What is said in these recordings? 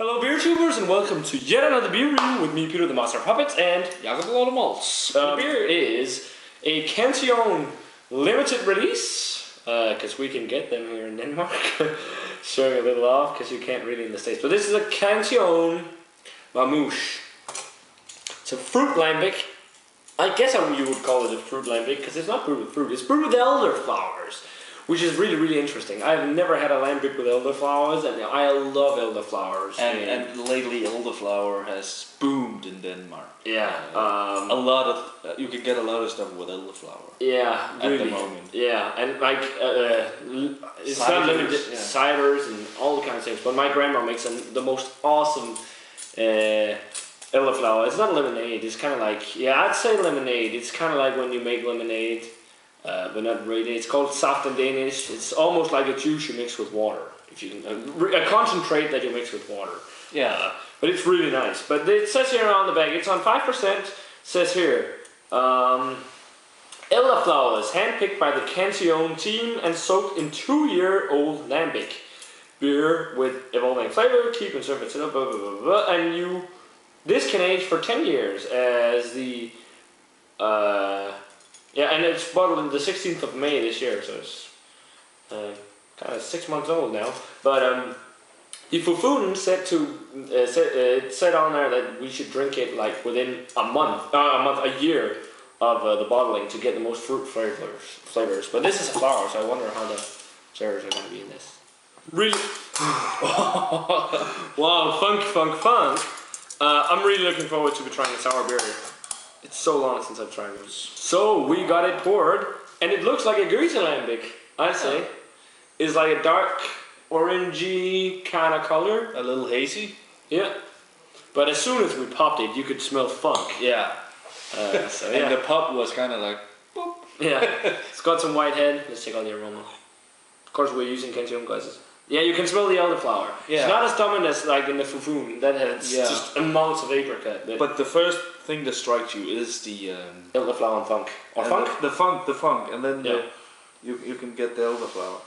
Hello beer tubers and welcome to yet another beer review with me, Peter the Master of Puppets, and Jacob the Malts. the beer is a Cantillon limited release, because we can get them here in Denmark. Showing a little off because you can't really in the States. But this is a Cantillon Mamouche. It's a fruit lambic. I guess you would call it a fruit lambic because it's not brewed with fruit, it's brewed with elderflowers. Which is really, really interesting. I've never had a lambic with elderflowers, and I love elderflowers. And lately, elderflower has boomed in Denmark. Yeah, a lot of you can get a lot of stuff with elderflower. Yeah, really. At the moment. Yeah, and like it's not limited ciders and all the kind of things. But my grandma makes the most awesome elderflower. It's not lemonade. It's kind of like I'd say lemonade. It's kind of like when you make lemonade. But not really. It's called saft in Danish. It's almost like a juice you mix with water. If you can, a concentrate that you mix with water. Yeah. But it's really nice. But it says here on the bag, it's on 5%. Says here, elderflowers handpicked by the Cantillon team and soaked in 2-year-old lambic beer with evolving flavor. Keep and serve it, blah, blah, blah, blah. And this can age for 10 years as the. Yeah, and it's bottled on the 16th of May this year, so it's kind of 6 months old now. But the Fufun said on there that we should drink it like within a year of the bottling to get the most fruit flavors. But this is a flower, so I wonder how the flavors are going to be in this. Really? Wow, funk. I'm really looking forward to trying a sour beer. It's so long since I've tried this. So we got it poured, and it looks like a greasy lambic, I'd say. It's like a dark orangey kind of color. A little hazy. Yeah. But as soon as we popped it, you could smell funk. Yeah. And the pop was kind of like, boop. Yeah. It's got some white head. Let's check out the aroma. Of course, we're using Cantillon glasses. Yeah, you can smell the elderflower. Yeah. It's not as dominant as like in the Fufun. That has just amounts of apricot. But the first thing that strikes you is the elderflower and funk. Or funk? The funk, and then you can get the elderflower.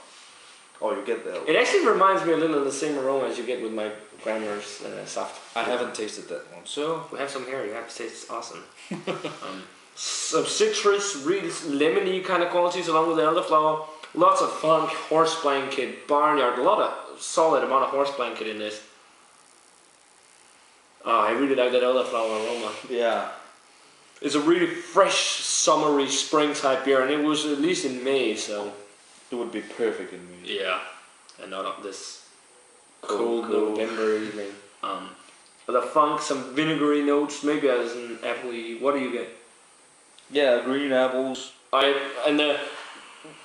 Or you get the elderflower. It actually reminds me a little of the same aroma as you get with my grandma's saft. I haven't tasted that one, so we have some here. You have to taste. It's awesome. Some citrus, really lemony kind of qualities along with the elderflower. Lots of funk, horse blanket, barnyard, a solid amount of horse blanket in this. Oh, I really like that elderflower aroma. Yeah. It's a really fresh, summery, spring type beer, and it was at least in May, so it would be perfect in May. Yeah, and not on this cold November evening. The funk, some vinegary notes, maybe as an appley. What do you get? Yeah, green apples.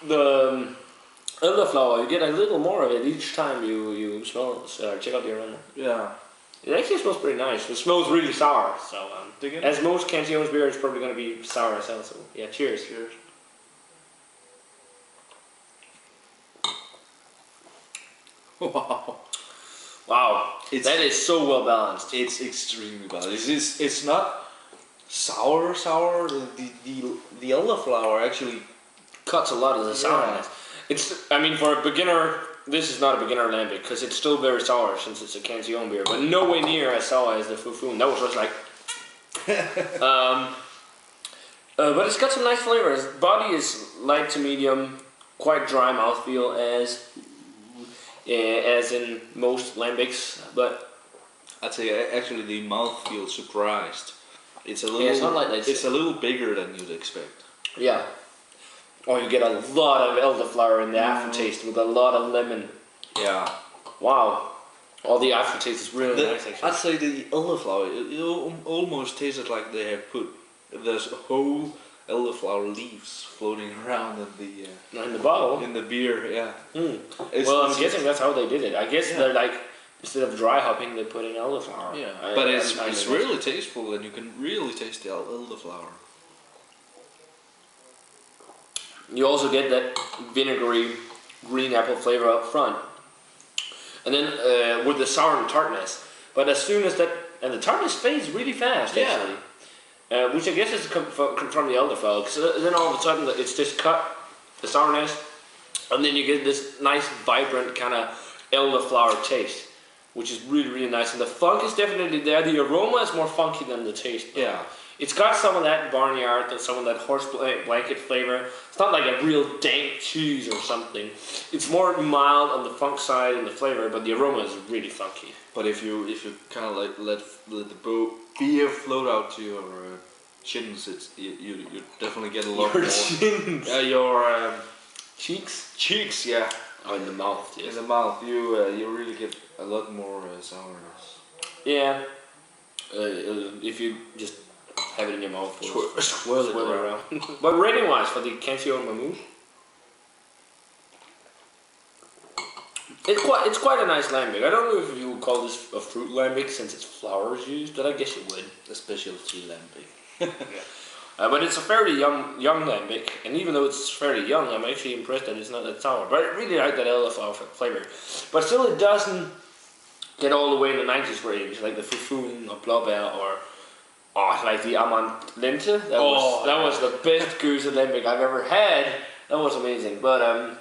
The elderflower, you get a little more of it each time you smell it. Check out the aroma. Yeah. It actually smells pretty nice. It smells really sour, so as most Cantillon's beer, it's probably going to be sour as hell. So yeah, cheers. Cheers. Wow. That is so well balanced. It's extremely balanced. It's not sour. The elderflower actually cuts a lot of the sourness. For a beginner, this is not a beginner lambic because it's still very sour since it's a Cantillon beer, but nowhere near as sour as the Fufun. That was just like. But it's got some nice flavors. Body is light to medium, quite dry mouthfeel as in most lambics, but I'd say actually the mouthfeel surprised. It's a little. Yeah, it's not like it's a little bigger than you'd expect. Yeah. Or you get a lot of elderflower in the aftertaste with a lot of lemon. Yeah. Wow. All the aftertaste is really nice actually. I'd say the elderflower, it almost tasted like they have put this whole elderflower leaves floating around in the bottle. In the beer, yeah. Well, I'm guessing that's how they did it. I guess they're like, instead of dry hopping, they put in elderflower. Yeah. But it's really tasteful, and you can really taste the elderflower. You also get that vinegary green apple flavor up front. And then with the sour and tartness. But as soon as and the tartness fades really fast actually. Which I guess is from the elderflower. Because then all of a sudden it's just cut, the sourness. And then you get this nice vibrant kind of elderflower taste. which is really, really nice. And the funk is definitely there. The aroma is more funky than the taste. Yeah. It's got some of that barnyard and some of that horse blanket flavor. It's not like a real dank cheese or something. It's more mild on the funk side and the flavor, but the aroma is really funky. But if you kind of like let the beer float out to your chins, you definitely get a lot your more. Chins. Your Cheeks. cheeks, yeah. Oh, in the mouth. Yes. In the mouth, you really get a lot more sourness. Yeah. If you just have it in your mouth, Swirl it around. But rating wise for the Cantillon Mamouche, it's quite a nice lambic. I don't know if you would call this a fruit lambic since it's flowers used, but I guess you would. A specialty lambic. Yeah. But it's a fairly young lambic, and even though it's fairly young, I'm actually impressed that it's not that sour. But I really like that elderflower flavor. But still, it doesn't get all the way in the 90s range, like the Fufun or Blaubeer or like the Amand Lente. That was the best goose lambic I've ever had. That was amazing. But I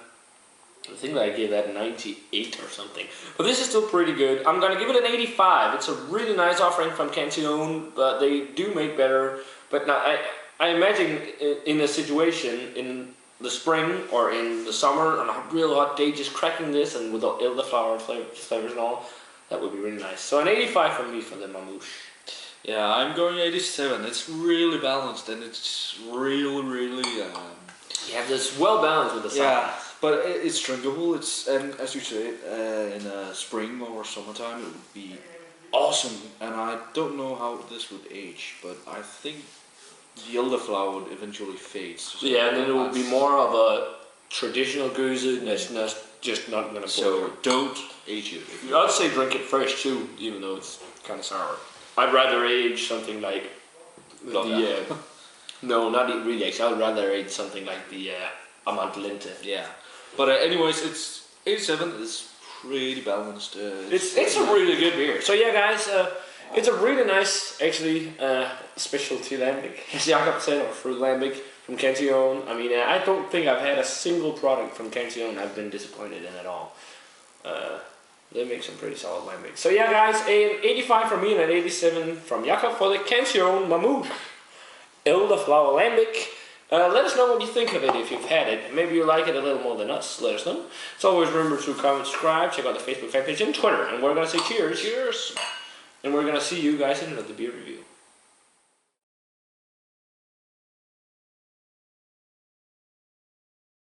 think that I gave that 98 or something. But this is still pretty good. I'm gonna give it an 85. It's a really nice offering from Cantillon, but they do make better. But now I imagine in a situation in the spring or in the summer on a real hot day, just cracking this and with the elderflower flavors and all, that would be really nice. So an 85 from me for the Mamouche. Yeah, I'm going 87. It's really balanced and it's really. You have this well balanced with the sour. Yeah, but it's drinkable. And as you say, in spring or summertime, it would be awesome. And I don't know how this would age, but I think the elderflower would eventually fade. So yeah, and then it would be more of a traditional goose, and it's just not gonna. So don't age it. I'd say drink it fresh too, even though it's kind of sour. I'd rather age something like no, not really. Actually, I'd rather age something like the Amand Lente. Yeah, but anyways, it's 87. It's pretty balanced. It's a really good beer. So yeah, guys, it's a really nice, actually, specialty lambic. As Jakob said, or fruit lambic from Cantillon. I mean, I don't think I've had a single product from Cantillon I've been disappointed in at all. They make some pretty solid lambic. So yeah, guys, an 85 from me and an 87 from Jakob for the Cantillon Mamouche elderflower lambic. Let us know what you think of it if you've had it. Maybe you like it a little more than us. Let us know. So always remember to comment, subscribe, check out the Facebook fan page and Twitter. And we're going to say cheers. Cheers. And we're going to see you guys in another beer review.